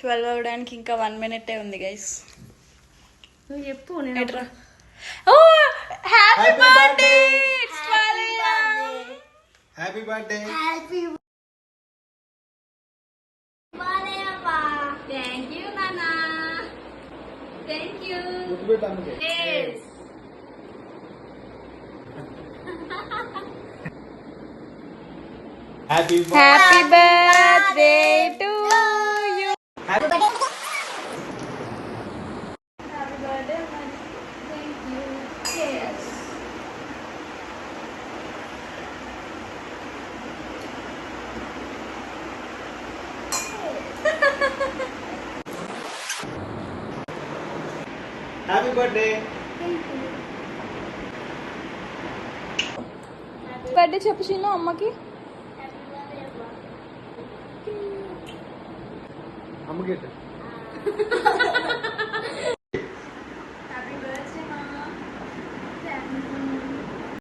12 అవడానికి ఇంకా 1 మినిటే ఉంది గైస్. నువ్వు చెప్పు నేను ఎట్రా. Oh happy birthday happy birthday. Thank you నానా. Thank you. Happy birthday to you. Happy birthday. Thank you. Cheers. Happy birthday. Birthday చెప్పు చిన్న అమ్మకి. అమ్మకి